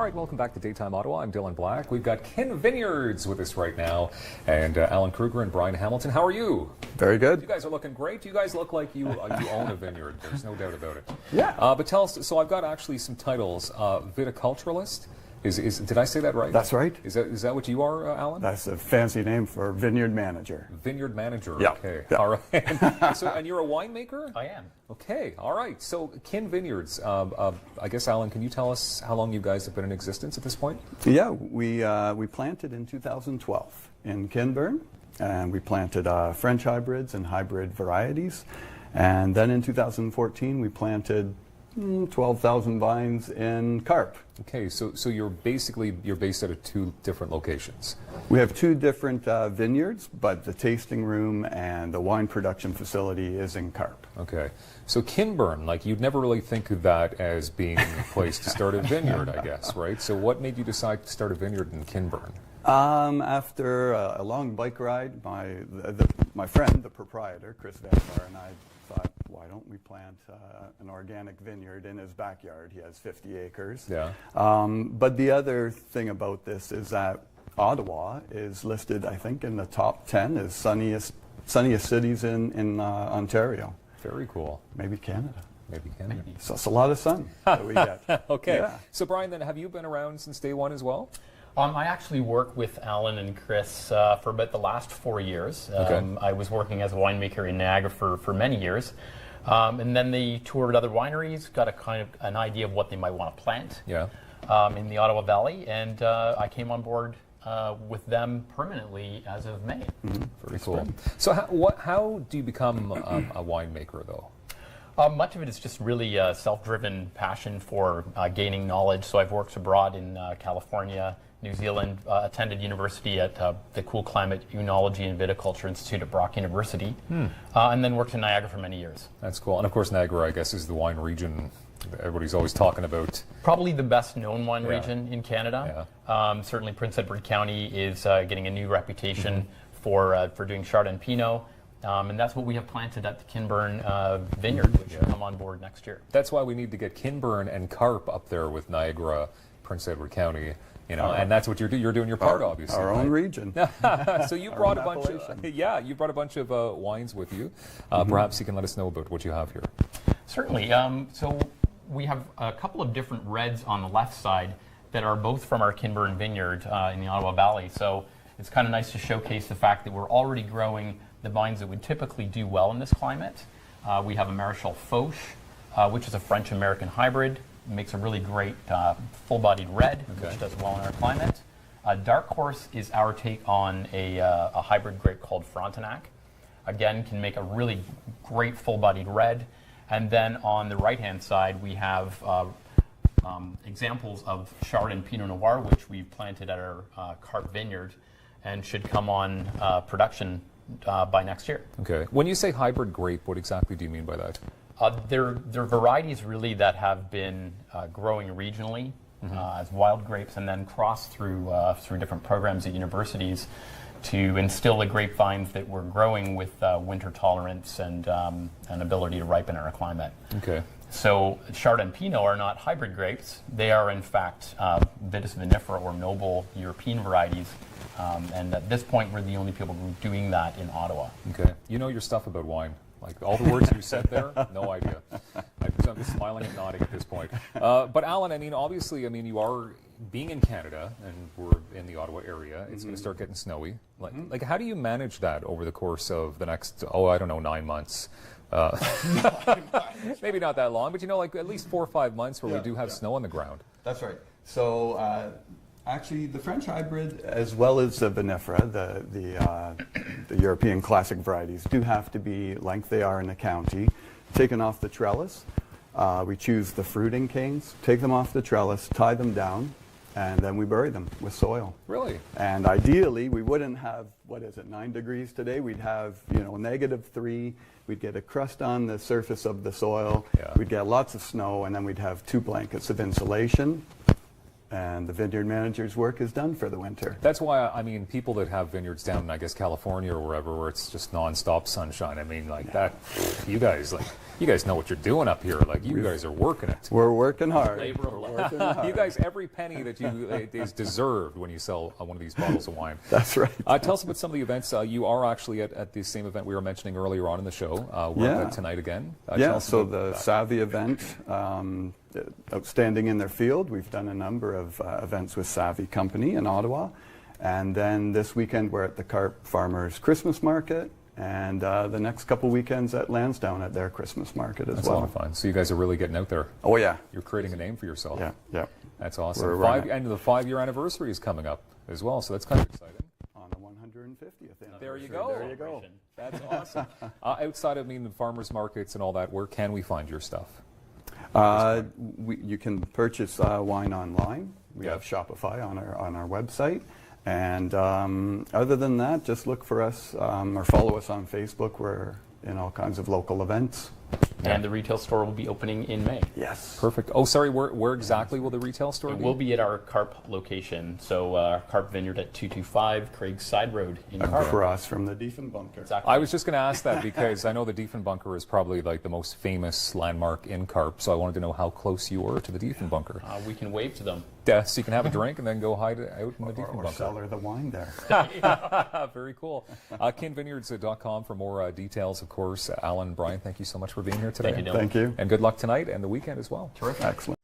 right, welcome back to Daytime Ottawa. I'm Dylan Black. We've got Kin Vineyards with us right now, and Alan Kruger and Brian Hamilton. How are you? Very good. You guys are looking great. You guys look like you own a vineyard. There's no doubt about it. Yeah. But tell us, so I've got actually some titles. Viticulturalist. Did I say that right? That's right. Is that what you are, Alan? That's a fancy name for vineyard manager. Vineyard manager. Yeah. Okay. Yeah. All right. And you're a winemaker? I am. Okay. All right. So Kin Vineyards. I guess, Alan, can you tell us how long you guys have been in existence at this point? Yeah, we planted in 2012 in Kinburn, and we planted French hybrids and hybrid varieties. And then in 2014, we planted 12,000 vines in Carp. Okay, so you're based out of two different locations. We have two different vineyards, but the tasting room and the wine production facility is in Carp. Okay, so Kinburn, like you'd never really think of that as being a place to start a vineyard, I guess, right? So what made you decide to start a vineyard in Kinburn? After a long bike ride, my friend, the proprietor, Chris Vanbar, and I thought, why don't we plant an organic vineyard in his backyard? He has 50 acres. Yeah. But the other thing about this is that Ottawa is listed, I think, in the top 10 as sunniest cities in Ontario. Very cool. Maybe Canada. Maybe Canada. So it's a lot of sun that we get. Okay. Yeah. So Brian, then have you been around since day one as well? I actually work with Alan and Chris for about the last 4 years. I was working as a winemaker in Niagara for many years. And then they toured other wineries, got a kind of an idea of what they might want to plant in the Ottawa Valley, and I came on board with them permanently as of May. Mm-hmm. Very cool. So how do you become a winemaker, though? Much of it is just really self-driven passion for gaining knowledge. So I've worked abroad in California, New Zealand, attended university at the Cool Climate Œnology and Viticulture Institute at Brock University, and then worked in Niagara for many years. That's cool. And of course, Niagara, I guess, is the wine region everybody's always talking about. Probably the best known wine region in Canada. Yeah. Certainly Prince Edward County is getting a new reputation for doing Chardonnay and Pinot. And that's what we have planted at the Kinburn Vineyard, which will come on board next year. That's why we need to get Kinburn and Carp up there with Niagara, Prince Edward County, and that's what you're doing. You're doing your part, obviously. Our own region. So you brought a bunch of wines with you. Perhaps you can let us know about what you have here. Certainly. So we have a couple of different reds on the left side that are both from our Kinburn Vineyard in the Ottawa Valley. So it's kind of nice to showcase the fact that we're already growing the vines that would typically do well in this climate. We have a Maréchal Foch, which is a French-American hybrid. It makes a really great full-bodied red, which does well in our climate. Dark Horse is our take on a hybrid grape called Frontenac. Again, can make a really great full-bodied red. And then on the right-hand side, we have examples of Chardonnay and Pinot Noir, which we've planted at our Carp Vineyard and should come on production by next year. Okay. When you say hybrid grape, what exactly do you mean by that? They're varieties really that have been growing regionally as wild grapes and then crossed through different programs at universities to instill the grapevines that we're growing with winter tolerance and an ability to ripen in our climate. Okay. So Chardonnay and Pinot are not hybrid grapes. They are in fact Vitis vinifera or noble European varieties. And at this point, we're the only people who are doing that in Ottawa. Okay. You know your stuff about wine. Like all the words you said there, no idea. I'm just smiling and nodding at this point. But Alan, I mean, obviously, you are being in Canada, and we're in the Ottawa area. It's going to start getting snowy. Like, how do you manage that over the course of the next, 9 months? Maybe not that long, but like at least 4 or 5 months where we do have snow on the ground. That's right. So actually, the French hybrid, as well as the vinifera, the European classic varieties, do have to be like they are in the county, taken off the trellis. We choose the fruiting canes, take them off the trellis, tie them down, and then we bury them with soil. Really? And ideally, we wouldn't have, 9 degrees today? We'd have, -3. We'd get a crust on the surface of the soil. Yeah. We'd get lots of snow, and then we'd have 2 blankets of insulation. and the vineyard manager's work is done for the winter. That's why, I mean, people that have vineyards down in, I guess, California or wherever, where it's just nonstop sunshine, I mean, like that, you guys know what you're doing up here. Like, you guys are working it. We're working hard. Labor of love. We're working hard. You guys, every penny that you is deserved when you sell one of these bottles of wine. That's right. Tell us about some of the events. You are actually at the same event we were mentioning earlier on in the show. We're at that tonight again. Yeah, so the Savvy event, outstanding in their field. We've done a number of events with Savvy Company in Ottawa. And then this weekend we're at the Carp Farmers Christmas Market. And the next couple weekends at Lansdowne at their Christmas market as That's well. a lot of fun. So you guys are really getting out there. Oh, yeah. You're creating a name for yourself. Yeah, yeah. That's awesome. We're And the 5-year anniversary is coming up as well, so that's kind of exciting. On the 150th anniversary. There you go. There you go. That's awesome. Outside of, the farmers markets and all that, where can we find your stuff? You can purchase wine online. We Yeah. have Shopify on our website. And other than that, just look for us or follow us on Facebook. We're in all kinds of local events. And the retail store will be opening in May. Yes. Perfect. Oh, sorry, where exactly will the retail store It be? will be at our Carp location, so Carp Vineyard at 225 Craig's Side Road in Carp. Across from the Diefenbunker. Exactly. I was just going to ask that because I know the Diefenbunker is probably like the most famous landmark in Carp, so I wanted to know how close you were to the Diefenbunker. We can wave to them. So you can have a drink and then go hide out in the Or sell Diefenbunker. her the wine there. Very cool. Kinvineyards.com for more details, of course. Alan, Brian, thank you so much for being here today. Thank you, Dylan. Thank you. And good luck tonight and the weekend as well. Terrific. Excellent.